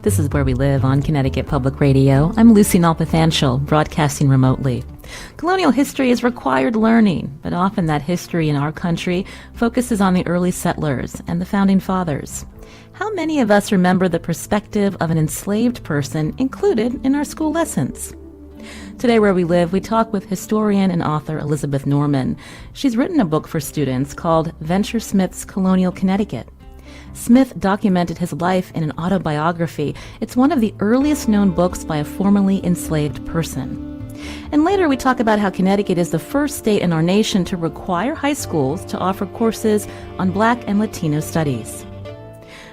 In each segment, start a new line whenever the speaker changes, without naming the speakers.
This is Where We Live on Connecticut Public Radio. I'm Lucy Nalpathanchel, broadcasting remotely. Colonial history is required learning, but often that history in our country focuses on the early settlers and the founding fathers. How many of us remember the perspective of an enslaved person included in our school lessons? Today, Where We Live, we talk with historian and author Elizabeth Norman. She's written a book for students called Venture Smith's Colonial Connecticut. Smith documented his life in an autobiography. It's one of the earliest known books by a formerly enslaved person. And later we talk about how Connecticut is the first state in our nation to require high schools to offer courses on Black and Latino studies.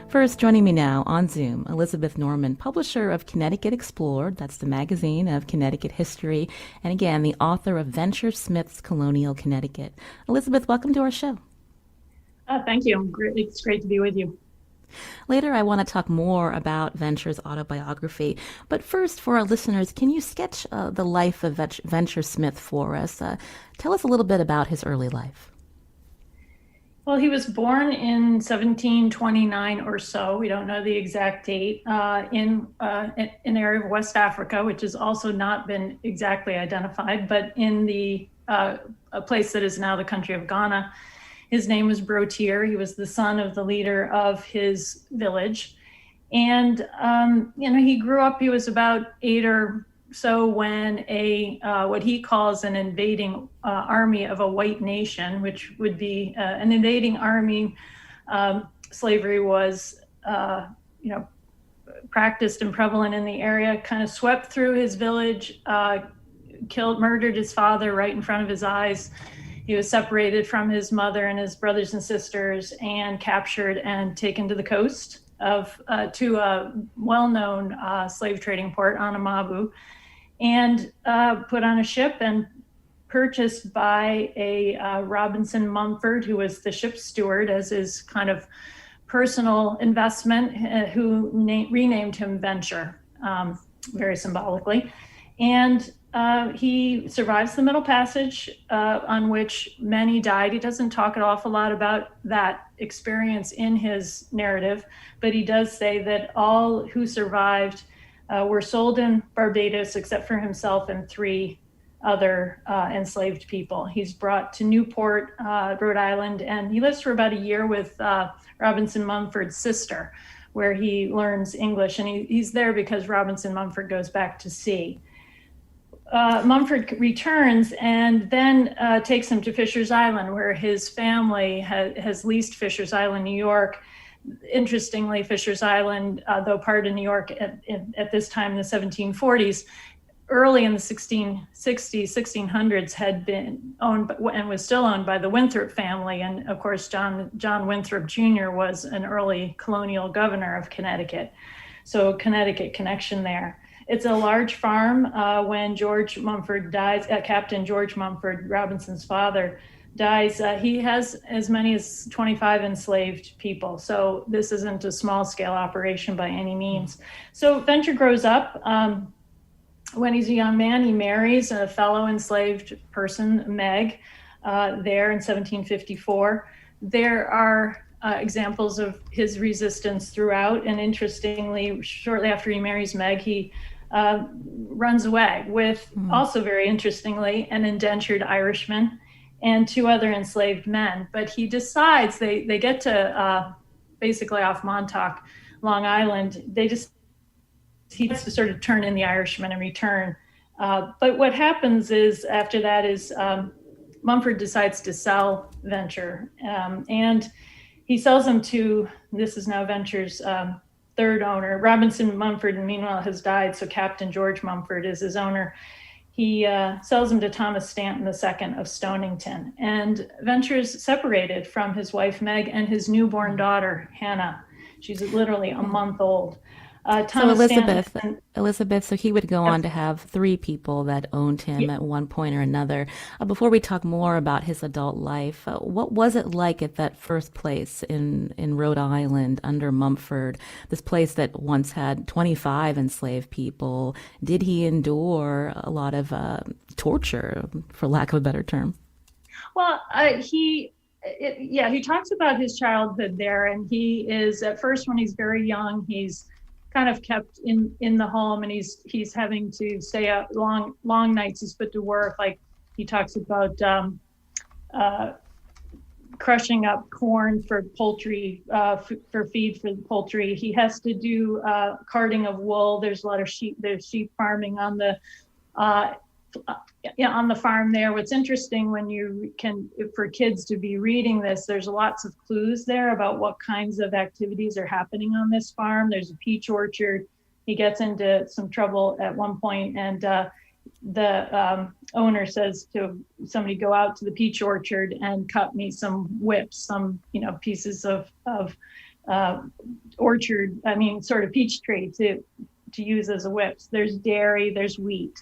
First, joining me now on Zoom, Elizabeth Norman, publisher of Connecticut Explored, that's the magazine of Connecticut history, and again, the author of Venture Smith's Colonial Connecticut. Elizabeth, welcome to our show.
Thank you. It's great to be with you.
Later, I want to talk more about Venture's autobiography. But first, for our listeners, can you sketch the life of Venture Smith for us? Tell us a little bit about his early life.
Well, he was born in 1729 or so. We don't know the exact date, in an area of West Africa, which has also not been exactly identified, but in a place that is now the country of Ghana. His name was Brotier. He was the son of the leader of his village. And, he grew up, he was about 8 or so when what he calls an invading army of a white nation, which would be an invading army. Slavery was, practiced and prevalent in the area, kind of swept through his village, murdered his father right in front of his eyes. He was separated from his mother and his brothers and sisters and captured and taken to the coast to a well-known slave trading port, Anamabu, and put on a ship and purchased by a Robinson Mumford, who was the ship's steward, as his kind of personal investment, who renamed him Venture, very symbolically. And he survives the Middle Passage, on which many died. He doesn't talk an awful lot about that experience in his narrative, but he does say that all who survived were sold in Barbados, except for himself and 3 other enslaved people. He's brought to Newport, Rhode Island, and he lives for about a year with Robinson Mumford's sister, where he learns English. And he's there because Robinson Mumford goes back to sea. Mumford returns and then takes him to Fisher's Island, where his family has leased Fisher's Island, New York. Interestingly, Fisher's Island, though part of New York at this time in the 1740s, early in the 1660s, 1600s, had been owned and was still owned by the Winthrop family. And of course, John Winthrop Jr. was an early colonial governor of Connecticut. So Connecticut connection there. It's a large farm. When George Mumford dies, Captain George Mumford, Robinson's father, dies, he has as many as 25 enslaved people. So this isn't a small scale operation by any means. So Venture grows up. When he's a young man, he marries a fellow enslaved person, Meg, there in 1754. There are examples of his resistance throughout. And interestingly, shortly after he marries Meg, he runs away with, also very interestingly, an indentured Irishman and 2 other enslaved men. But he decides, they get to basically off Montauk, Long Island. He has to sort of turn in the Irishman and return. But what happens is after that is Mumford decides to sell Venture. And he sells him to, this is now Venture's 3rd owner. Robinson Mumford, meanwhile, has died, so Captain George Mumford is his owner. He sells him to Thomas Stanton II of Stonington. And Venture's separated from his wife, Meg, and his newborn daughter, Hannah. She's literally a month old.
So Elizabeth, so he would go on to have 3 people that owned him at one point or another. Before we talk more about his adult life, what was it like at that first place in Rhode Island under Mumford, this place that once had 25 enslaved people? Did he endure a lot of torture, for lack of a better term?
Well, he talks about his childhood there, and he is, at first when he's very young, he's kind of kept in the home, and he's having to stay up long nights. He's put to work. Like he talks about crushing up corn for poultry, for feed for the poultry. He has to do carting of wool. There's a lot of sheep. There's sheep farming on the farm there. What's interesting when for kids to be reading this, there's lots of clues there about what kinds of activities are happening on this farm. There's a peach orchard. He gets into some trouble at one point, and the owner says to somebody, go out to the peach orchard and cut me some whips, some pieces of orchard, sort of peach tree to use as a whips. There's dairy, there's wheat.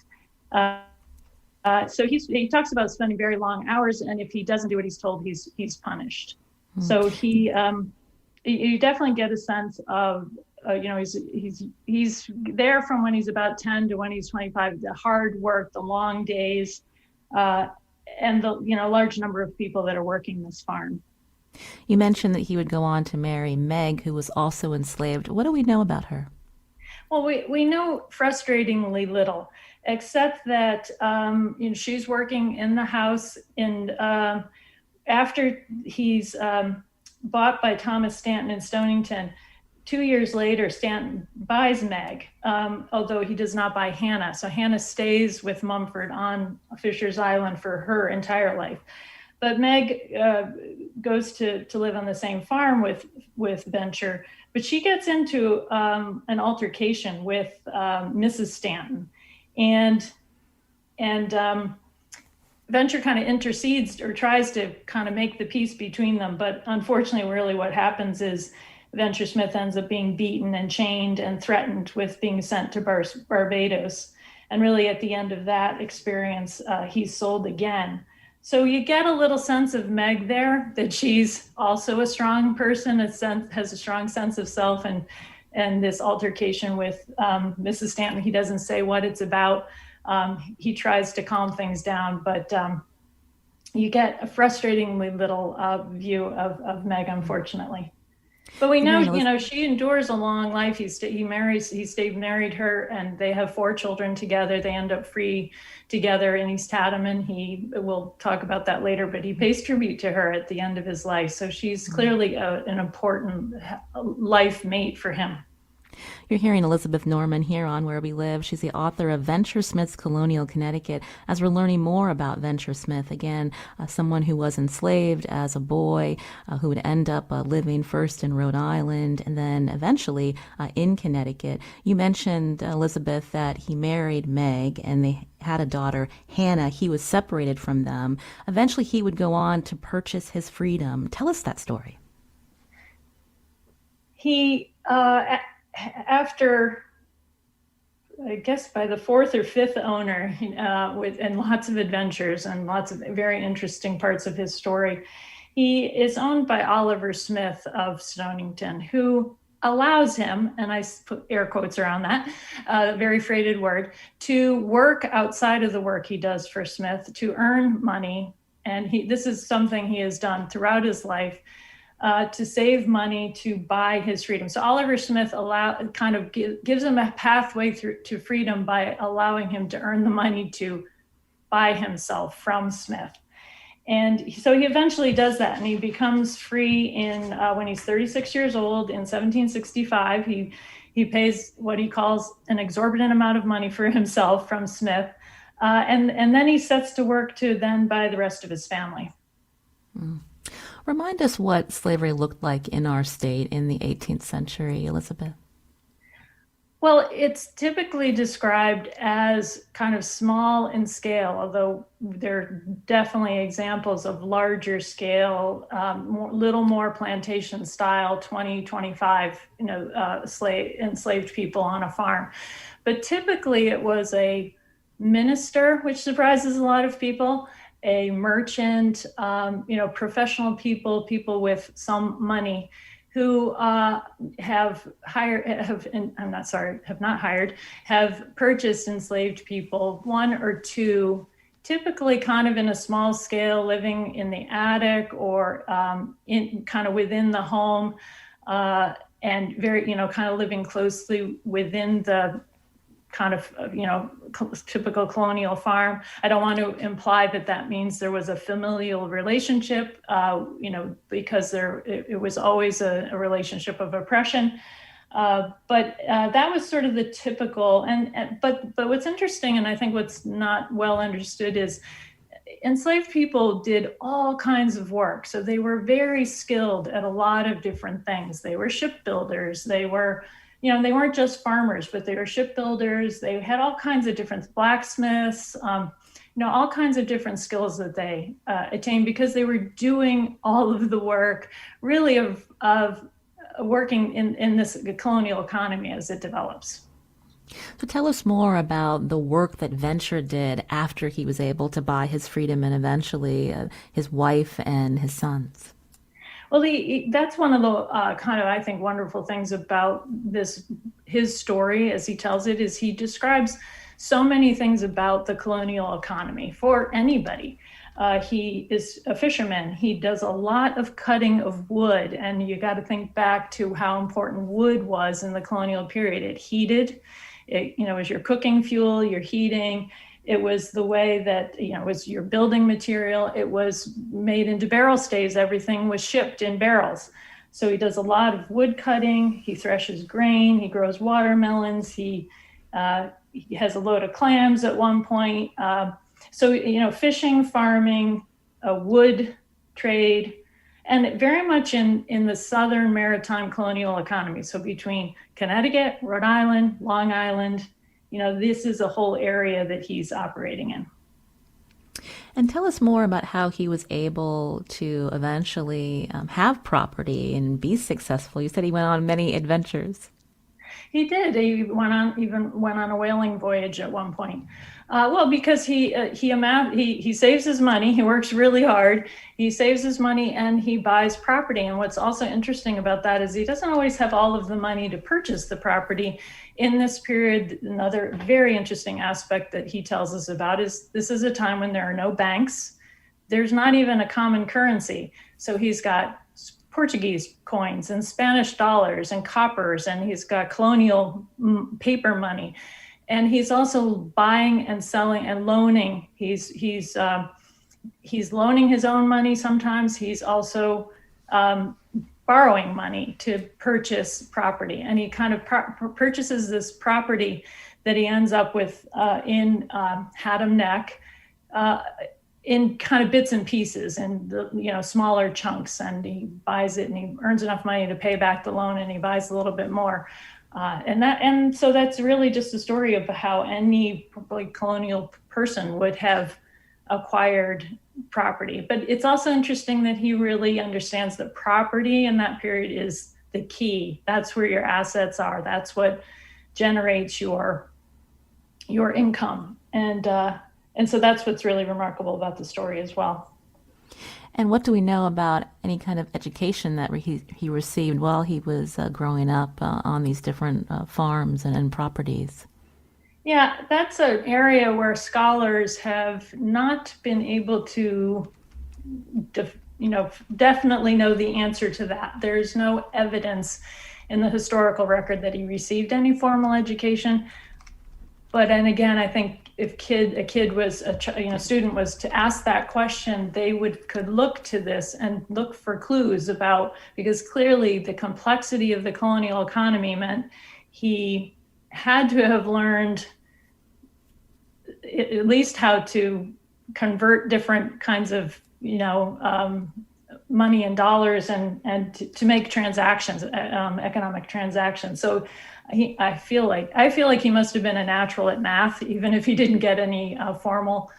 So he talks about spending very long hours, and if he doesn't do what he's told, he's punished. So you definitely get a sense of he's there from when he's about 10 to when he's 25. The hard work, the long days, and the large number of people that are working this farm.
You mentioned that he would go on to marry Meg, who was also enslaved. What do we know about her?
Well, we know frustratingly little, except that she's working in the house, and after he's bought by Thomas Stanton in Stonington, 2 years later, Stanton buys Meg, although he does not buy Hannah. So Hannah stays with Mumford on Fisher's Island for her entire life. But Meg goes to live on the same farm with Venture, but she gets into an altercation with Mrs. Stanton, and Venture kind of intercedes or tries to kind of make the peace between them. But unfortunately, really what happens is Venture Smith ends up being beaten and chained and threatened with being sent to Barbados. And really at the end of that experience, he's sold again. So you get a little sense of Meg there, that she's also a strong person, has a strong sense of self, and this altercation with Mrs. Stanton, he doesn't say what it's about. He tries to calm things down, but you get a frustratingly little view of Meg, unfortunately. But we know, she endures a long life. He stayed married her, and they have 4 children together. They end up free together in East Haddam, and we'll talk about that later, but he pays tribute to her at the end of his life. So she's clearly an important life mate for him.
You're hearing Elizabeth Norman here on Where We Live. She's the author of Venture Smith's Colonial Connecticut. As we're learning more about Venture Smith, again, someone who was enslaved as a boy, who would end up living first in Rhode Island and then eventually in Connecticut. You mentioned, Elizabeth, that he married Meg and they had a daughter, Hannah. He was separated from them. Eventually, he would go on to purchase his freedom. Tell us that story.
He after, I guess, by the 4th or 5th owner, and lots of adventures and lots of very interesting parts of his story, he is owned by Oliver Smith of Stonington, who allows him, and I put air quotes around that, very freighted word, to work outside of the work he does for Smith to earn money. And this is something he has done throughout his life, to save money to buy his freedom. So Oliver Smith gives him a pathway to freedom by allowing him to earn the money to buy himself from Smith. And so he eventually does that, and he becomes free when he's 36 years old in 1765. He pays what he calls an exorbitant amount of money for himself from Smith, and then he sets to work to then buy the rest of his family.
Remind us what slavery looked like in our state in the 18th century, Elizabeth.
Well, it's typically described as kind of small in scale, although there are definitely examples of larger scale, little more plantation style, 20, 25, enslaved people on a farm. But typically it was a minister, which surprises a lot of people, a merchant, professional people with some money, who have purchased enslaved people, 1 or 2, typically kind of in a small scale, living in the attic or in kind of within the home, and very, kind of living closely within the kind of, typical colonial farm. I don't want to imply that that means there was a familial relationship, because it was always a relationship of oppression. But that was sort of the typical, but what's interesting, and I think what's not well understood, is enslaved people did all kinds of work. So they were very skilled at a lot of different things. They were shipbuilders. They were, they weren't just farmers, but they were shipbuilders. They had all kinds of different blacksmiths, all kinds of different skills that they attained because they were doing all of the work really of working in this colonial economy as it develops.
So tell us more about the work that Venture did after he was able to buy his freedom and eventually his wife and his sons.
Well, that's one of the kind of, I think, wonderful things about his story as he tells it, is he describes so many things about the colonial economy for anybody. He is a fisherman. He does a lot of cutting of wood, and you got to think back to how important wood was in the colonial period. It heated. It was your cooking fuel, your heating. It was the way that, it was your building material. It was made into barrel staves. Everything was shipped in barrels. So he does a lot of wood cutting. He threshes grain. He grows watermelons. He has a load of clams at one point. So, fishing, farming, wood trade, and very much in the southern maritime colonial economy. So between Connecticut, Rhode Island, Long Island, this is a whole area that he's operating in.
And tell us more about how he was able to eventually have property and be successful. You said he went on many adventures.
He did. He went on a whaling voyage at one point. Because he saves his money. He works really hard. He saves his money and he buys property. And what's also interesting about that is he doesn't always have all of the money to purchase the property. In this period, another very interesting aspect that he tells us about is this is a time when there are no banks. There's not even a common currency. So he's got Portuguese coins and Spanish dollars and coppers, and he's got colonial paper money. And he's also buying and selling and loaning. He's loaning his own money sometimes. He's also borrowing money to purchase property. And he kind of purchases this property that he ends up with in Haddam Neck in kind of bits and pieces and smaller chunks. And he buys it and he earns enough money to pay back the loan, and he buys a little bit more. And so that's really just a story of how any colonial person would have acquired property. But it's also interesting that he really understands that property in that period is the key. That's where your assets are. That's what generates your income. And so that's what's really remarkable about the story as well.
And what do we know about any kind of education that he received while he was growing up on these different farms and properties?
Yeah, that's an area where scholars have not been able to, definitely know the answer to that. There's no evidence in the historical record that he received any formal education. But then again, I think if a student was to ask that question, they could look to this and look for clues about, because clearly the complexity of the colonial economy meant he had to have learned at least how to convert different kinds of, money and dollars and to make transactions, economic transactions. So I feel like he must have been a natural at math, even if he didn't get any formal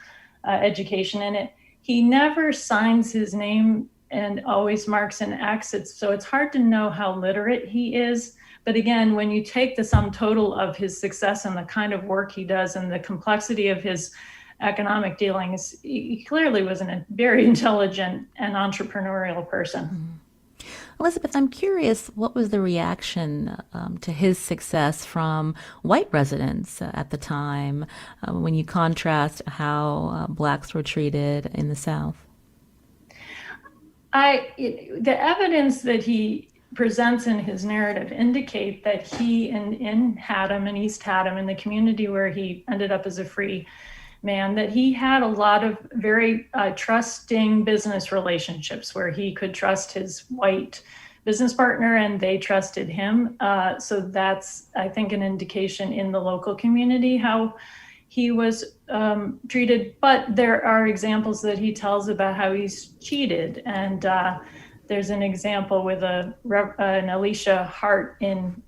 education in it. He never signs his name and always marks an X. So it's hard to know how literate he is. But again, when you take the sum total of his success and the kind of work he does and the complexity of his economic dealings, he clearly was a very intelligent and entrepreneurial person. Mm-hmm.
Elizabeth, I'm curious, what was the reaction to his success from white residents at the time when you contrast how blacks were treated in the South?
The evidence that he presents in his narrative indicate that he, in Haddam and East Haddam, in the community where he ended up as a free man, that he had a lot of very trusting business relationships where he could trust his white business partner and they trusted him. So that's, I think, an indication in the local community how he was treated. But there are examples that he tells about how he's cheated. And there's an example with an Alicia Hart in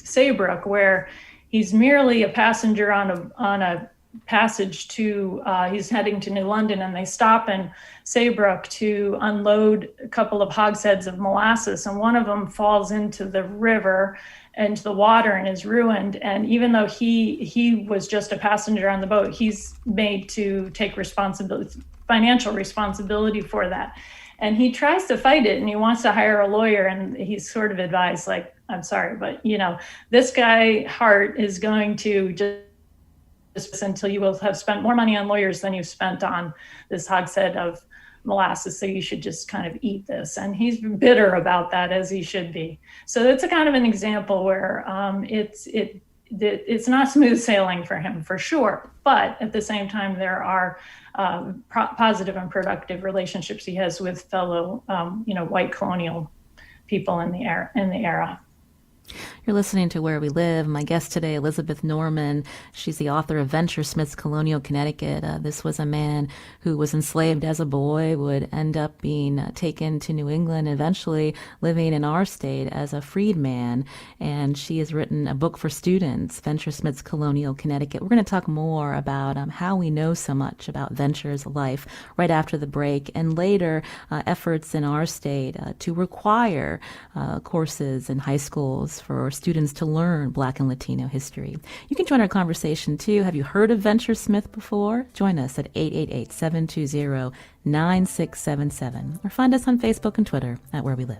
Saybrook where he's merely a passenger on a passage to, he's heading to New London, and they stop in Saybrook to unload a couple of hogsheads of molasses, and one of them falls into the river, into the water, and is ruined. And even though he was just a passenger on the boat, he's made to take responsibility, financial responsibility for that. And he tries to fight it, and he wants to hire a lawyer, and he's sort of advised, like, I'm sorry, but this guy Hart is going to just until you will have spent more money on lawyers than you've spent on this hogshead of molasses. So you should just kind of eat this. And he's bitter about that, as he should be. So it's a kind of an example where it's not smooth sailing for him, for sure. But at the same time, there are positive and productive relationships he has with fellow, white colonial people in the era.
You're listening to Where We Live. My guest today, Elizabeth Norman. She's the author of Venture Smith's Colonial Connecticut. This was a man who was enslaved as a boy, would end up being taken to New England, eventually living in our state as a freedman. And she has written a book for students, Venture Smith's Colonial Connecticut. We're going to talk more about how we know so much about Venture's life right after the break, and later efforts in our state to require courses in high schools for students to learn Black and Latino history. You can join our conversation too. Have you heard of Venture Smith before? Join us at 888-720-9677 or find us on Facebook and Twitter at Where We Live.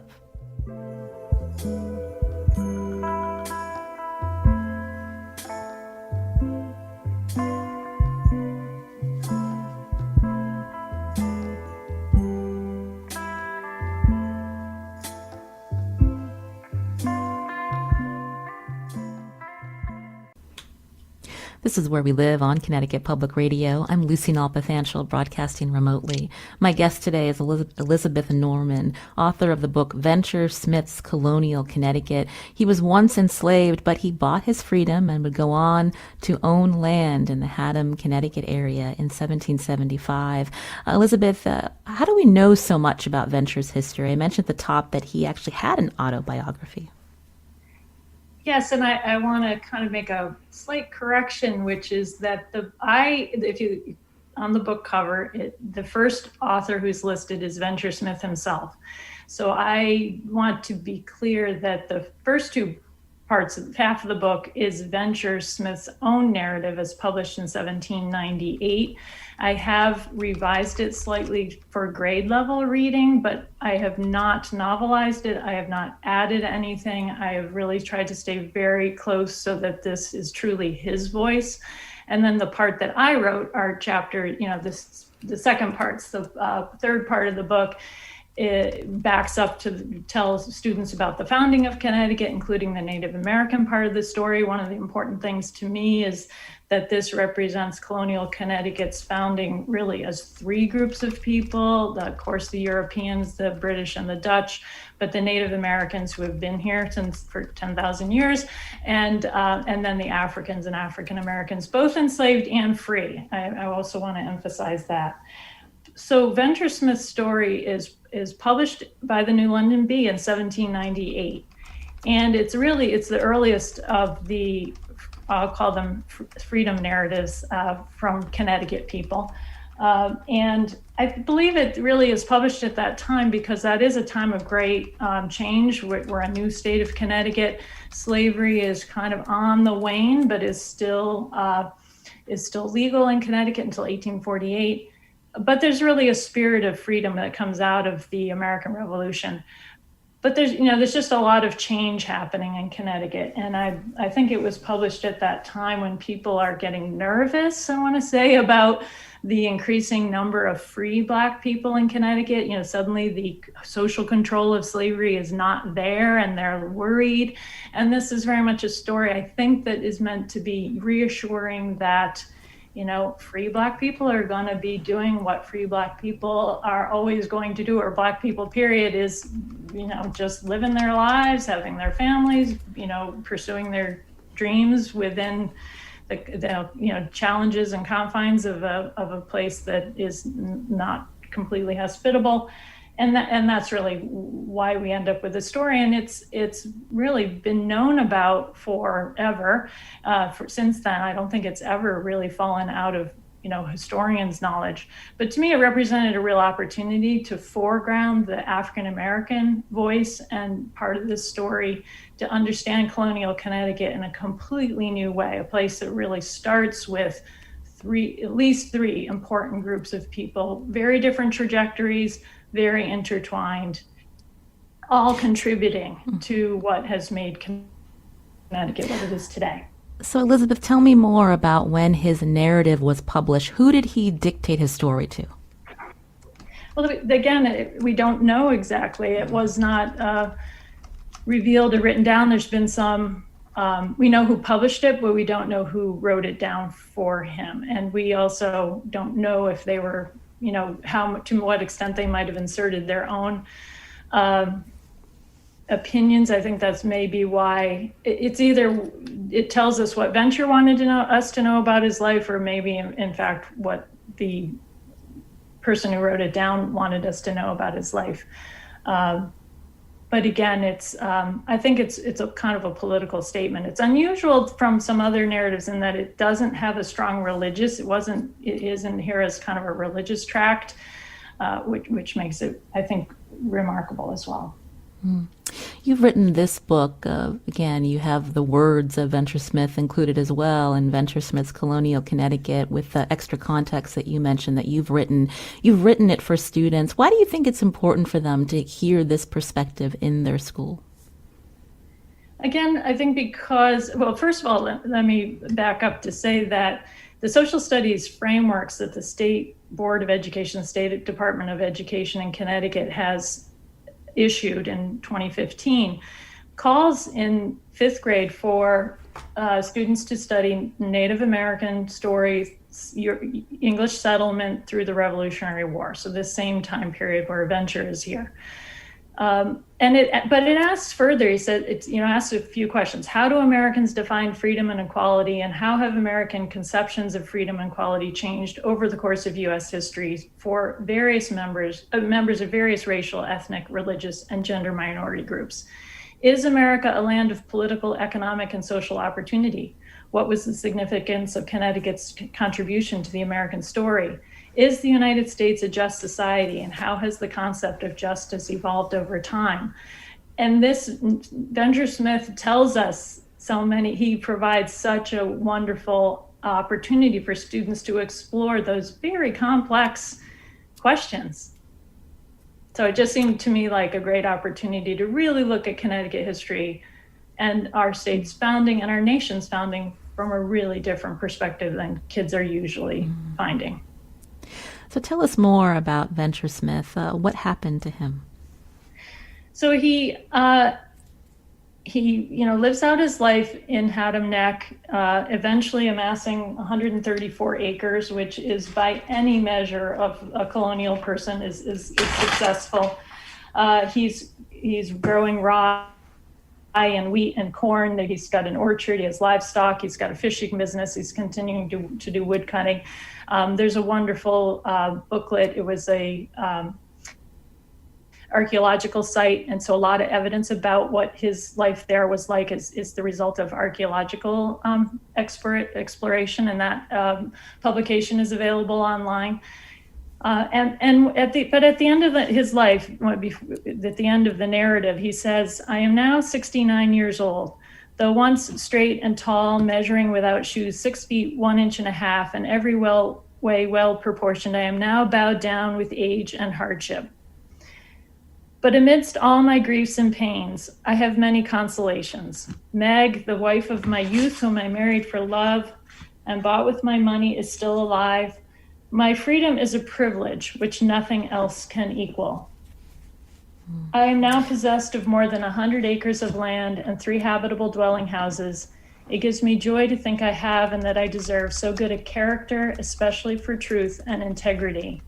This is Where We Live on Connecticut Public Radio. I'm Lucy Nalpathanchel, broadcasting remotely. My guest today is Elizabeth Norman, author of the book Venture Smith's Colonial Connecticut. He was once enslaved, but he bought his freedom and would go on to own land in the Haddam, Connecticut area in 1775. Elizabeth, how do we know so much about Venture's history? I mentioned at the top that he actually had an autobiography.
Yes, and I want to kind of make a slight correction, which is that if you on the book cover, the first author who's listed is Venture Smith himself. So I want to be clear that the first two parts, half of the book, is Venture Smith's own narrative as published in 1798. I have revised it slightly for grade level reading, but I have not novelized it. I have not added anything. I have really tried to stay very close so that this is truly his voice. And then the part that I wrote, our chapter, the second part's the third part of the book, it backs up to tell students about the founding of Connecticut, including the Native American part of the story. One of the important things to me is that this represents colonial Connecticut's founding really as three groups of people. Of course, the Europeans, the British, and the Dutch, but the Native Americans who have been here for 10,000 years, and then the Africans and African Americans, both enslaved and free. I also want to emphasize that. So Venture Smith's story is published by the New London Bee in 1798. And it's the earliest of the, I'll call them freedom narratives from Connecticut people. And I believe it really is published at that time because that is a time of great change. We're a new state of Connecticut. Slavery is kind of on the wane, but is still legal in Connecticut until 1848. But there's really a spirit of freedom that comes out of the American Revolution. but there's just a lot of change happening in Connecticut. And I think it was published at that time when people are getting nervous, I want to say, about the increasing number of free Black people in Connecticut. Suddenly the social control of slavery is not there and they're worried. And this is very much a story, I think, that is meant to be reassuring that free Black people are going to be doing what free Black people are always going to do, or Black people, period, is, just living their lives, having their families, pursuing their dreams within the challenges and confines of a place that is not completely hospitable. And that's really why we end up with the story. And it's really been known about forever. Since then, I don't think it's ever really fallen out of historians' knowledge. But to me, it represented a real opportunity to foreground the African American voice and part of this story, to understand colonial Connecticut in a completely new way, a place that really starts with at least three important groups of people, very different trajectories, very intertwined, all contributing to what has made Connecticut what it is today.
So, Elizabeth, tell me more about when his narrative was published. Who did he dictate his story to?
Well, again, we don't know exactly. It was not revealed or written down. There's been some, we know who published it, but we don't know who wrote it down for him. And we also don't know if they were, to what extent they might have inserted their own opinions. I think that's maybe why it's either it tells us what Venture wanted us to know about his life, or maybe in fact what the person who wrote it down wanted us to know about his life. But again, I think it's a kind of a political statement. It's unusual from some other narratives in that it doesn't have a strong religious. It isn't here as kind of a religious tract, which makes it, I think, remarkable as well.
You've written this book. Again, you have the words of Venture Smith included as well, and Venture Smith's Colonial Connecticut, with the extra context that you mentioned that you've written. You've written it for students. Why do you think it's important for them to hear this perspective in their school?
Again, I think because, well, first of all, let me back up to say that the social studies frameworks that the State Board of Education, the State Department of Education in Connecticut has issued in 2015 calls in fifth grade for students to study Native American stories, English settlement through the Revolutionary War. So this same time period where Venture is here. But it asks further. He said, asks a few questions. How do Americans define freedom and equality, and how have American conceptions of freedom and equality changed over the course of U.S. history for various members of various racial, ethnic, religious, and gender minority groups? Is America a land of political, economic, and social opportunity? What was the significance of Connecticut's contribution to the American story? Is the United States a just society, and how has the concept of justice evolved over time? And this, Venture Smith tells us he provides such a wonderful opportunity for students to explore those very complex questions. So it just seemed to me like a great opportunity to really look at Connecticut history and our state's founding and our nation's founding from a really different perspective than kids are usually finding.
So tell us more about Venture Smith. What happened to him?
So he lives out his life in Haddam Neck, eventually amassing 134 acres, which is by any measure of a colonial person is successful. He's growing rye and wheat and corn. He's got an orchard. He has livestock. He's got a fishing business. He's continuing to do wood cutting. There's a wonderful booklet. It was a archaeological site, and so a lot of evidence about what his life there was like is the result of archaeological exploration, and that publication is available online. But at the end of his life, at the end of the narrative, he says, "I am now 69 years old. Though once straight and tall, measuring without shoes 6 feet 1 inch and a half, and every way well proportioned, I am now bowed down with age and hardship." But amidst all my griefs and pains, I have many consolations. Meg, the wife of my youth, whom I married for love and bought with my money, is still alive. My freedom is a privilege which nothing else can equal. I am now possessed of more than 100 acres of land and 3 habitable dwelling houses. It gives me joy to think I have and that I deserve so good a character, especially for truth and integrity.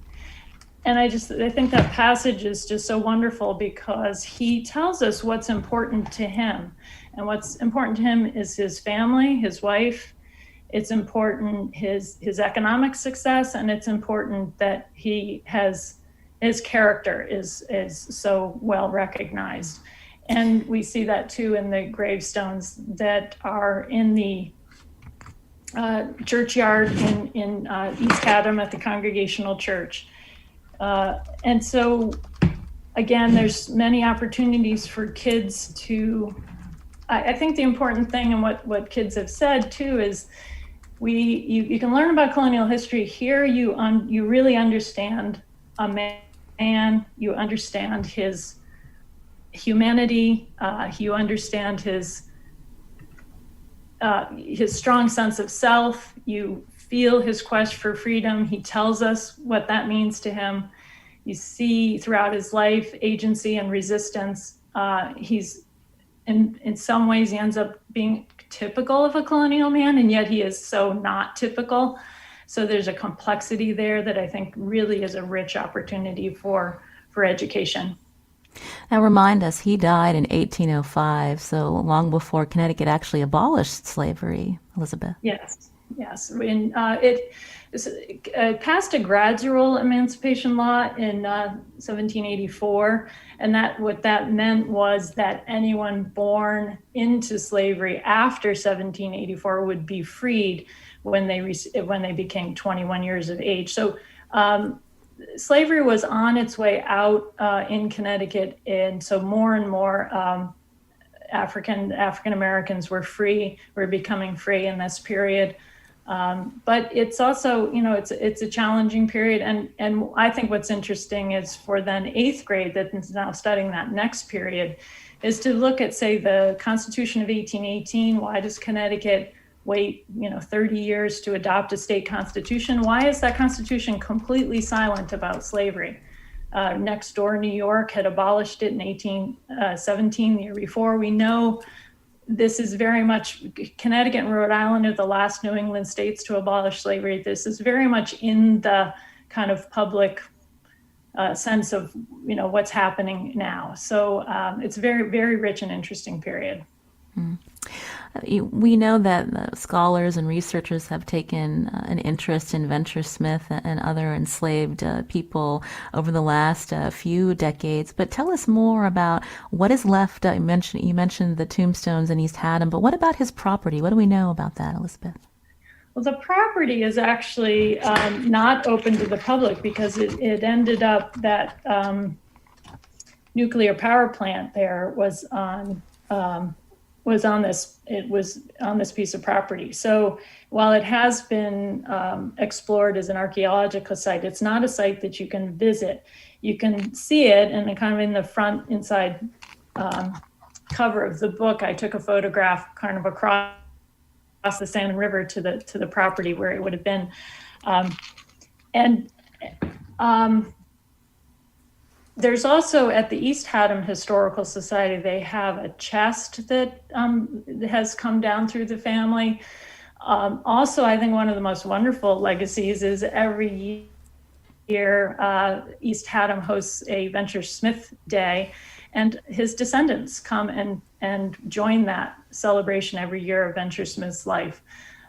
And I think that passage is just so wonderful because he tells us what's important to him. And what's important to him is his family, his wife. It's important his economic success, and it's important that his character is so well recognized. And we see that too in the gravestones that are in the churchyard in East Haddam at the Congregational Church. And so, again, there's many opportunities for kids to, I think the important thing and what kids have said too is you can learn about colonial history here. You really understand a man, you understand his humanity, you understand his strong sense of self, you feel his quest for freedom. He tells us what that means to him. You see throughout his life agency and resistance. He's in some ways he ends up being typical of a colonial man, and yet he is so not typical. So there's a complexity there that I think really is a rich opportunity for education.
Now remind us, he died in 1805, so long before Connecticut actually abolished slavery, Elizabeth.
Yes. And it passed a gradual emancipation law in 1784, and what that meant was that anyone born into slavery after 1784 would be freed when they became 21 years of age. So slavery was on its way out in Connecticut, and so more and more African Americans were becoming free in this period. But it's also, it's a challenging period. And I think what's interesting is for then 8th grade that is now studying that next period is to look at, say, the Constitution of 1818. Why does Connecticut wait, 30 years to adopt a state constitution? Why is that constitution completely silent about slavery? Next door, New York had abolished it in 1817, the year before. We know this is very much, Connecticut and Rhode Island are the last New England states to abolish slavery. This is very much in the kind of public sense of, what's happening now. So it's very, very rich and interesting period.
Mm. We know that scholars and researchers have taken an interest in Venture Smith and other enslaved people over the last few decades. But tell us more about what is left. You mentioned the tombstones in East Haddam, but what about his property? What do we know about that, Elizabeth?
Well, the property is actually not open to the public because it ended up that nuclear power plant there was on this piece of property. So while it has been explored as an archaeological site, it's not a site that you can visit. You can see it, and kind of in the front inside cover of the book, I took a photograph kind of across the Salmon River to the property where it would have been. There's also at the East Haddam Historical Society, they have a chest that has come down through the family. Also, I think one of the most wonderful legacies is every year East Haddam hosts a Venture Smith Day, and his descendants come and join that celebration every year of Venture Smith's life.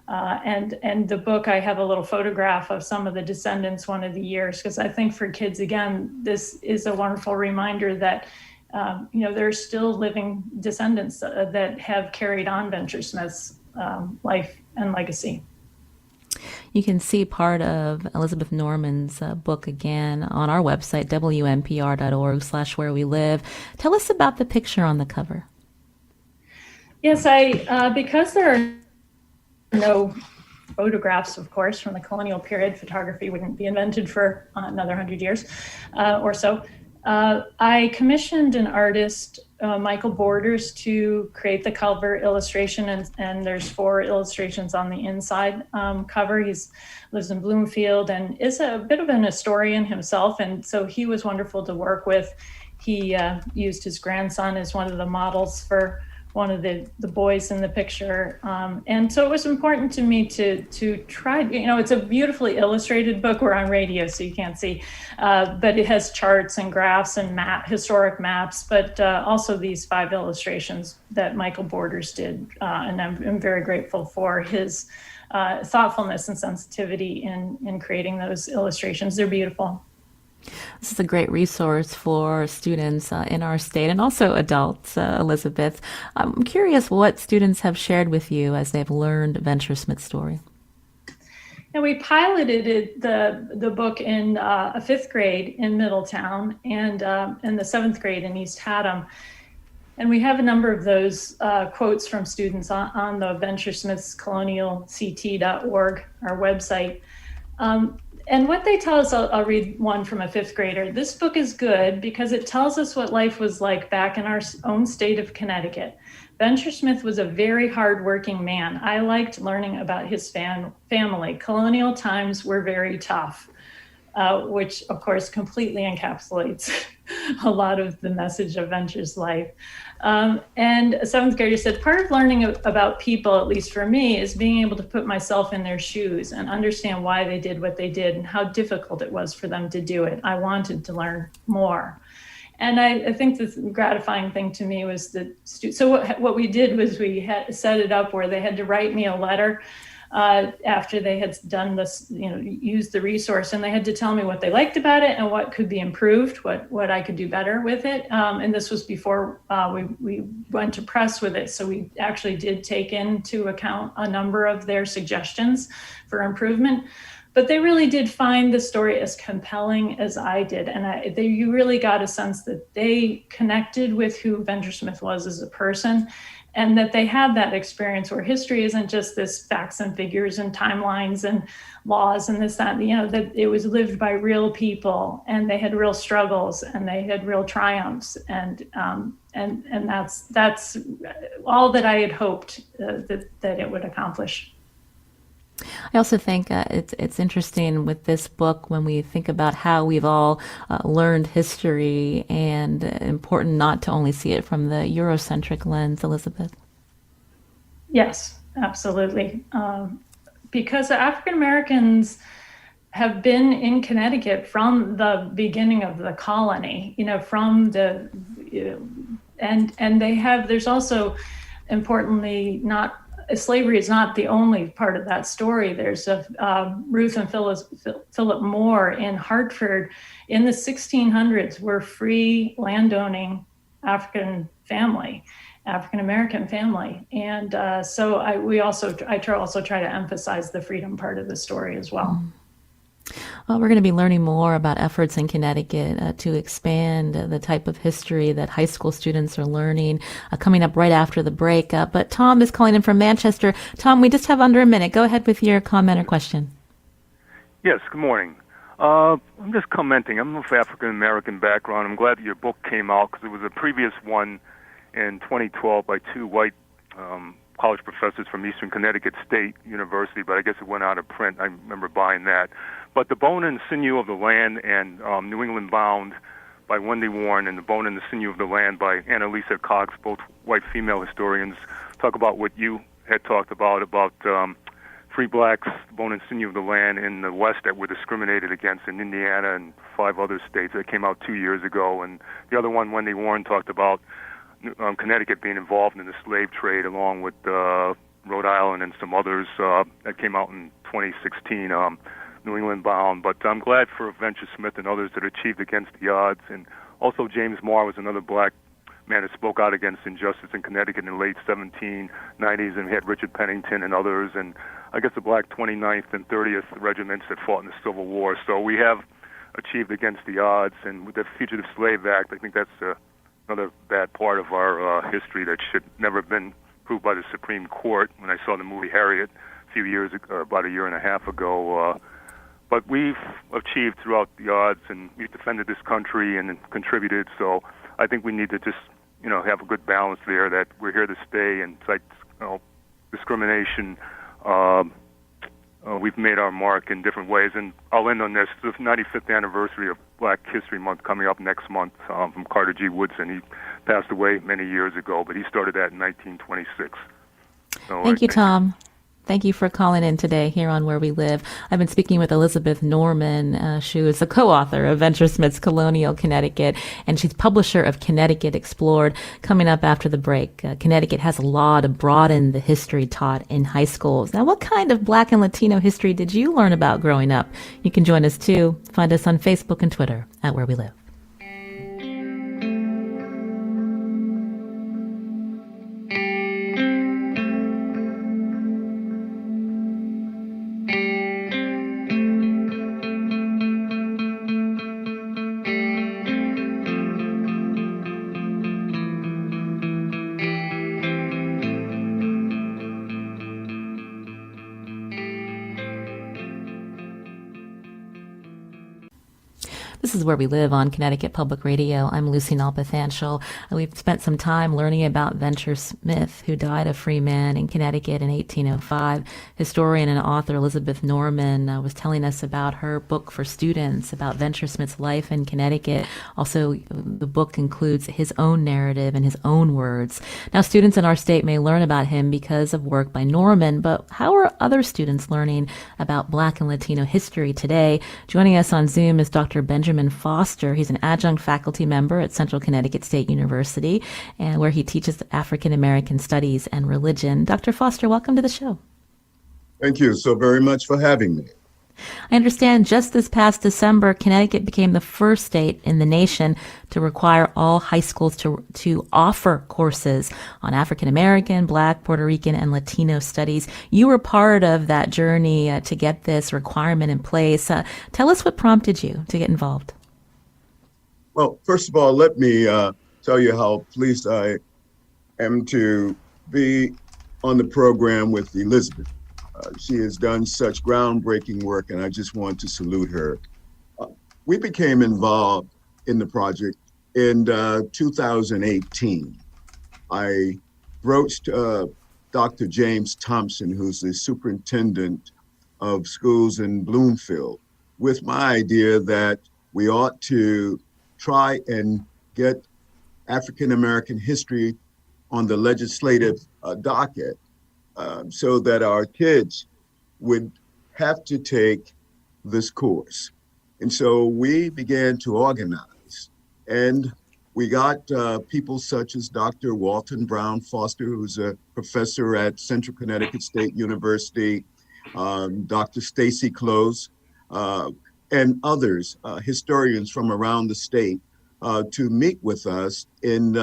And the book, I have a little photograph of some of the descendants one of the years, because I think for kids, again, this is a wonderful reminder that, there are still living descendants that have carried on Venture Smith's life and legacy.
You can see part of Elizabeth Norman's book again on our website, wnpr.org/wherewelive. Tell us about the picture on the cover.
Yes, because there are no photographs, of course, from the colonial period. Photography wouldn't be invented for another 100 years or so. I commissioned an artist, Michael Borders, to create the cover illustration, and there's 4 illustrations on the inside cover. He lives in Bloomfield and is a bit of an historian himself, and so he was wonderful to work with. He used his grandson as one of the models for one of the boys in the picture. And so it was important to me to try, it's a beautifully illustrated book. We're on radio, so you can't see, but it has charts and graphs and historic maps, but also these 5 illustrations that Michael Borders did. And I'm very grateful for his thoughtfulness and sensitivity in creating those illustrations. They're beautiful.
This is a great resource for students in our state and also adults, Elizabeth. I'm curious what students have shared with you as they've learned Venture Smith's story.
And we piloted the book in a 5th grade in Middletown and in the 7th grade in East Haddam. And we have a number of those quotes from students on the venturesmithscolonialct.org, our website. And what they tell us, I'll read one from a 5th grader. This book is good because it tells us what life was like back in our own state of Connecticut. Venture Smith was a very hardworking man. I liked learning about his family. Colonial times were very tough, which of course completely encapsulates a lot of the message of Venture's life. And a 7th grader said, part of learning about people, at least for me, is being able to put myself in their shoes and understand why they did what they did and how difficult it was for them to do it. I wanted to learn more. And I think the gratifying thing to me was that, so what we did was we had set it up where they had to write me a letter after they had done this, used the resource, and they had to tell me what they liked about it and what could be improved, what I could do better with it. And this was before we went to press with it. So we actually did take into account a number of their suggestions for improvement. But they really did find the story as compelling as I did. And you really got a sense that they connected with who Venture Smith was as a person, and that they had that experience where history isn't just this facts and figures and timelines and laws and this, that, that it was lived by real people, and they had real struggles and they had real triumphs. And that's all that I had hoped that it would accomplish.
I also think it's interesting with this book when we think about how we've all learned history, and important not to only see it from the Eurocentric lens, Elizabeth.
Yes, absolutely. Because African Americans have been in Connecticut from the beginning of the colony, and they have, there's also, importantly, slavery is not the only part of that story. There's Ruth and Philip Moore in Hartford in the 1600s were free landowning African American family. And so I also try to emphasize the freedom part of the story as well.
Well, we're going to be learning more about efforts in Connecticut to expand the type of history that high school students are learning coming up right after the break. But Tom is calling in from Manchester. Tom, we just have under a minute. Go ahead with your comment or question.
Yes, good morning. I'm just commenting. I'm of African American background. I'm glad that your book came out because it was a previous one in 2012 by 2 white college professors from Eastern Connecticut State University, but I guess it went out of print. I remember buying that. But The Bone and Sinew of the Land and New England Bound by Wendy Warren and The Bone and the Sinew of the Land by Annalisa Cox, both white female historians, talk about what you had talked about free blacks, the bone and sinew of the land in the West that were discriminated against in Indiana and 5 other states. That came out 2 years ago. And the other one, Wendy Warren, talked about Connecticut being involved in the slave trade along with Rhode Island and some others. That came out in 2016. New England Bound, but I'm glad for Venture Smith and others that achieved against the odds. And also James Moore was another black man that spoke out against injustice in Connecticut in the late 1790s, and we had Richard Pennington and others, and I guess the black 29th and 30th regiments that fought in the Civil War. So we have achieved against the odds, and with the Fugitive Slave Act, I think that's another bad part of our history that should never have been proved by the Supreme Court. When I saw the movie Harriet a few years ago, about a year and a half ago, but we've achieved throughout the odds, and we've defended this country and contributed. So I think we need to just, have a good balance there, that we're here to stay, and fight, discrimination. We've made our mark in different ways, and I'll end on this. The 95th anniversary of Black History Month coming up next month, from Carter G. Woodson. He passed away many years ago, but he started that in 1926. So
Thank you, Tom. Thank you for calling in today here on Where We Live. I've been speaking with Elizabeth Norman. She is the co-author of Venture Smith's Colonial Connecticut, and she's publisher of Connecticut Explored. Coming up after the break, Connecticut has a law to broaden the history taught in high schools. Now, what kind of Black and Latino history did you learn about growing up? You can join us too. Find us on Facebook and Twitter at Where We Live. This is Where We Live on Connecticut Public Radio. I'm Lucy Nalpathanchel. We've spent some time learning about Venture Smith, who died a free man in Connecticut in 1805. Historian and author Elizabeth Norman was telling us about her book for students about Venture Smith's life in Connecticut. Also, the book includes his own narrative and his own words. Now, students in our state may learn about him because of work by Norman, but how are other students learning about Black and Latino history today? Joining us on Zoom is Dr. Benjamin Foster. He's an adjunct faculty member at Central Connecticut State University, and where he teaches African American studies and religion. Dr. Foster, welcome to the show.
Thank you so very much for having me.
I understand just this past December, Connecticut became the first state in the nation to require all high schools to offer courses on African American, Black, Puerto Rican, and Latino studies. You were part of that journey to get this requirement in place. Tell us what prompted you to get involved.
Well, first of all, let me tell you how pleased I am to be on the program with Elizabeth. She has done such groundbreaking work, and I just want to salute her. We became involved in the project in 2018. I broached Dr. James Thompson, who's the superintendent of schools in Bloomfield, with my idea that we ought to try and get African American history on the legislative docket. So that our kids would have to take this course. And so we began to organize, and we got people such as Dr. Walton Brown Foster, who's a professor at Central Connecticut State University, Dr. Stacy Close, and others, historians from around the state, to meet with us in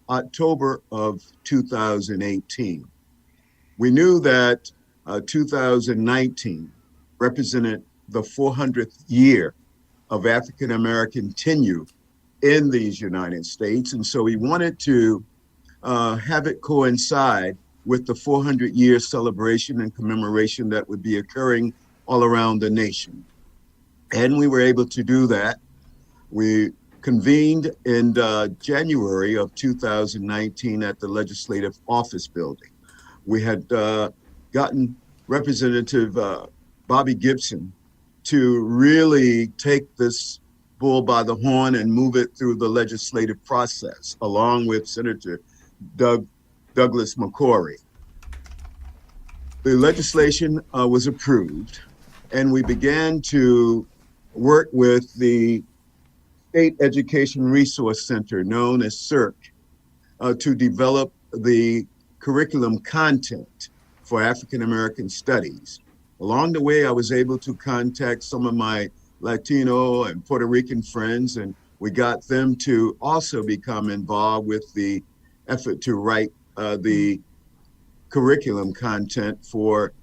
October of 2018. We knew that 2019 represented the 400th year of African American tenure in these United States. And so we wanted to have it coincide with the 400-year celebration and commemoration that would be occurring all around the nation. And we were able to do that. We convened in January of 2019 at the Legislative Office Building. We had gotten Representative Bobby Gibson to really take this bull by the horn and move it through the legislative process, along with Senator Douglas McCorry. The legislation was approved, and we began to work with the State Education Resource Center, known as CERC, to develop the curriculum content for African American studies. Along the way, I was able to contact some of my Latino and Puerto Rican friends, and we got them to also become involved with the effort to write the curriculum content for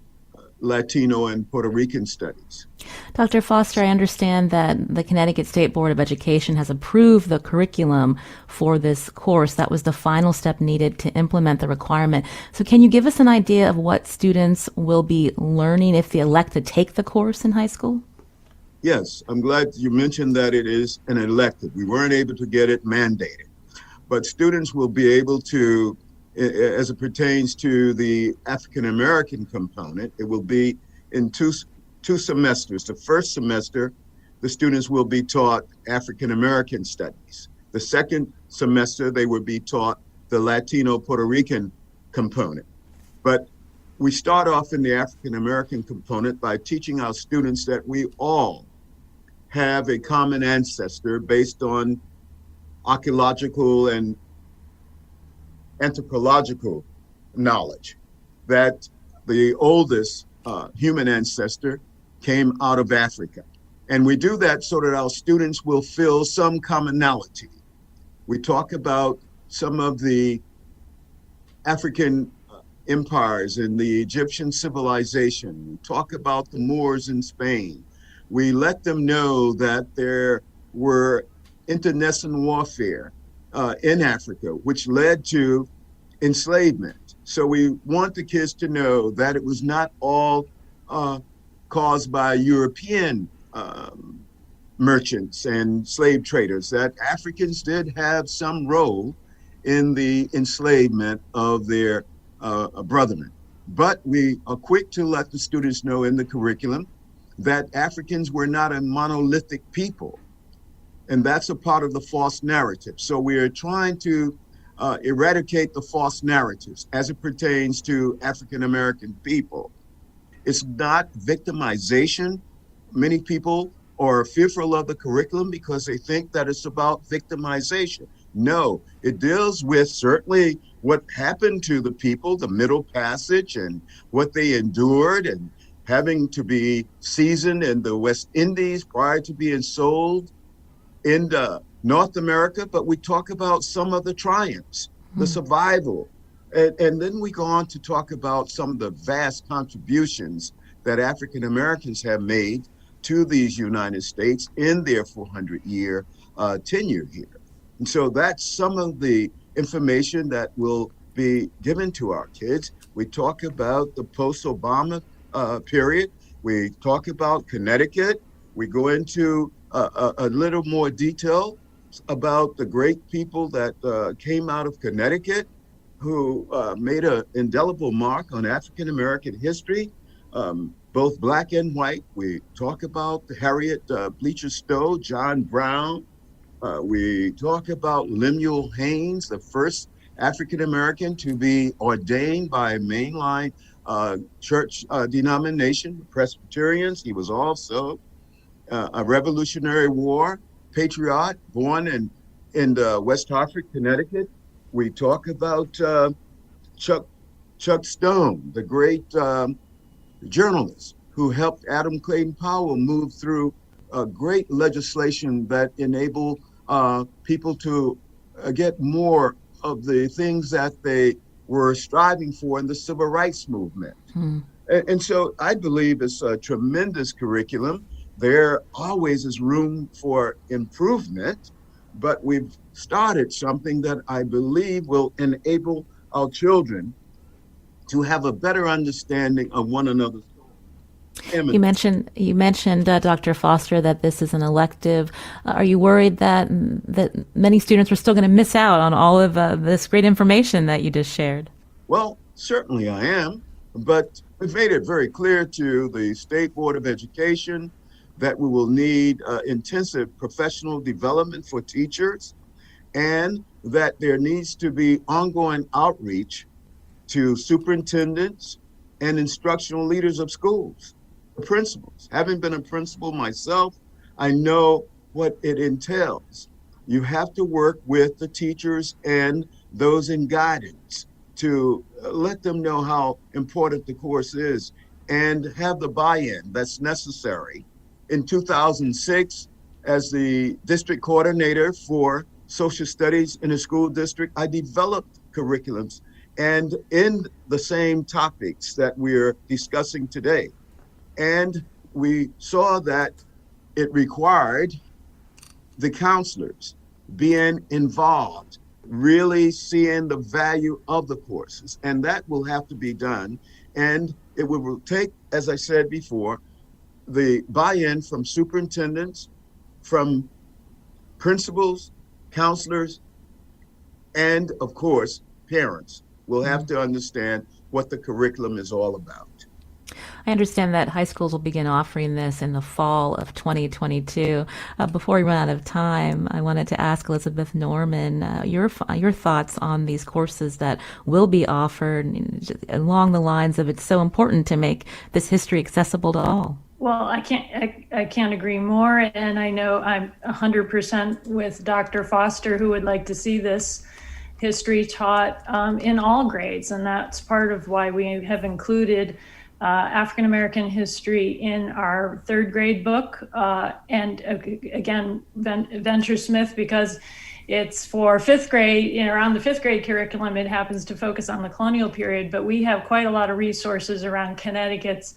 Latino and Puerto Rican studies.
Dr. Foster, I understand that the Connecticut State Board of Education has approved the curriculum for this course. That was the final step needed to implement the requirement. So can you give us an idea of what students will be learning if they elect to take the course in high school?
Yes, I'm glad you mentioned that it is an elective. We weren't able to get it mandated, but students will be able to, as it pertains to the African American component, it will be in two semesters. The first semester, the students will be taught African American studies. The second semester, they will be taught the Latino Puerto Rican component. But we start off in the African American component by teaching our students that we all have a common ancestor based on archaeological and anthropological knowledge, that the oldest human ancestor came out of Africa. And we do that so that our students will feel some commonality. We talk about some of the African empires and the Egyptian civilization. We talk about the Moors in Spain. We let them know that there were internecine warfare in Africa, which led to enslavement. So we want the kids to know that it was not all caused by European merchants and slave traders, that Africans did have some role in the enslavement of their brethren. But we are quick to let the students know in the curriculum that Africans were not a monolithic people. And that's a part of the false narrative. So we are trying to eradicate the false narratives as it pertains to African American people. It's not victimization. Many people are fearful of the curriculum because they think that it's about victimization. No, it deals with certainly what happened to the people, the Middle Passage, and what they endured, and having to be seasoned in the West Indies prior to being sold in North America. But we talk about some of the triumphs, the survival. And then we go on to talk about some of the vast contributions that African Americans have made to these United States in their 400-year tenure here. And so that's some of the information that will be given to our kids. We talk about the post-Obama period. We talk about Connecticut. We go into a little more detail about the great people that came out of Connecticut who made an indelible mark on African American history, both black and white. We talk about Harriet Beecher Stowe, John Brown. We talk about Lemuel Haynes, the first African American to be ordained by a mainline church denomination, the Presbyterians. He was also a Revolutionary War patriot, born in West Hartford, Connecticut. We talk about Chuck Stone, the great journalist who helped Adam Clayton Powell move through great legislation that enabled people to get more of the things that they were striving for in the civil rights movement. And so I believe it's a tremendous curriculum. There always is room for improvement, but we've started something that I believe will enable our children to have a better understanding of one another's stories.
You mentioned Dr. Foster, that this is an elective. Are you worried that many students are still going to miss out on all of this great information that you just shared?
Well, certainly I am, but we've made it very clear to the State Board of Education that we will need intensive professional development for teachers, and that there needs to be ongoing outreach to superintendents and instructional leaders of schools, principals. Having been a principal myself, I know what it entails. You have to work with the teachers and those in guidance to let them know how important the course is and have the buy-in that's necessary. In 2006, as the district coordinator for social studies in a school district, I developed curriculums and in the same topics that we're discussing today. And we saw that it required the counselors being involved, really seeing the value of the courses. And that will have to be done. And it will take, as I said before, the buy-in from superintendents, from principals, counselors, and of course, parents will have to understand what the curriculum is all about.
I understand that high schools will begin offering this in the fall of 2022. Before we run out of time, I wanted to ask Elizabeth Norman your thoughts on these courses that will be offered along the lines of it's so important to make this history accessible to all.
Well, I can't agree more, and I know I'm 100% with Dr. Foster, who would like to see this history taught in all grades, and that's part of why we have included African American history in our third grade book, and again, Venture Smith, because it's for fifth grade, around the fifth grade curriculum, it happens to focus on the colonial period, but we have quite a lot of resources around Connecticut's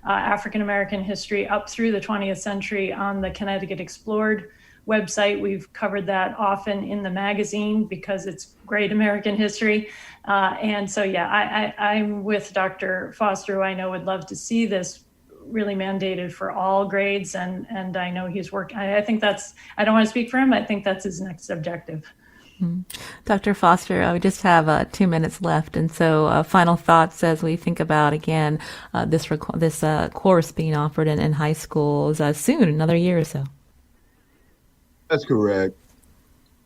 African American history up through the 20th century on the Connecticut Explored website. We've covered that often in the magazine because it's great American history. And so, yeah, I'm with Dr. Foster, who I know would love to see this really mandated for all grades. And I know he's working. I think that's, I don't want to speak for him. I think that's his next objective.
Dr. Foster, we just have 2 minutes left, and so final thoughts as we think about again this course being offered in high schools soon, another year or so.
That's correct.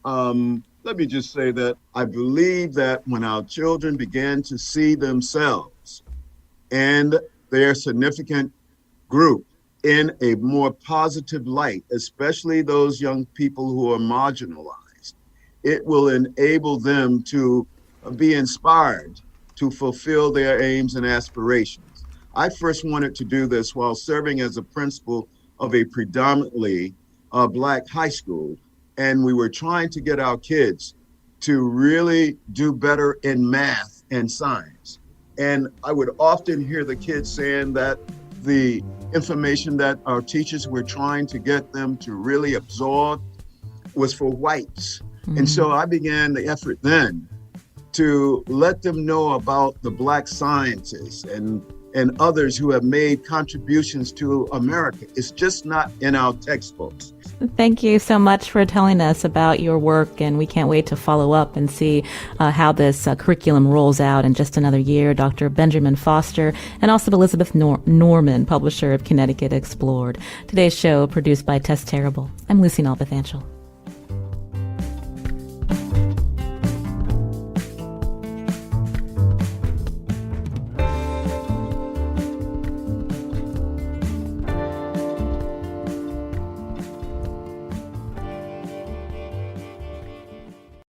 Let me just say that I believe that when our children begin to see themselves and their significant group in a more positive light, especially those young people who are marginalized, it will enable them to be inspired to fulfill their aims and aspirations. I first wanted to do this while serving as a principal of a predominantly Black high school, and we were trying to get our kids to really do better in math and science. And I would often hear the kids saying that the information that our teachers were trying to get them to really absorb was for whites. And so I began the effort then to let them know about the Black scientists and others who have made contributions to America. It's just not in our textbooks.
Thank you so much for telling us about your work, and we can't wait to follow up and see how this curriculum rolls out in just another year. Dr. Benjamin Foster and also Elizabeth Norman, publisher of Connecticut Explored. Today's show produced by Tess Terrible. I'm Lucy Nalpathanchel.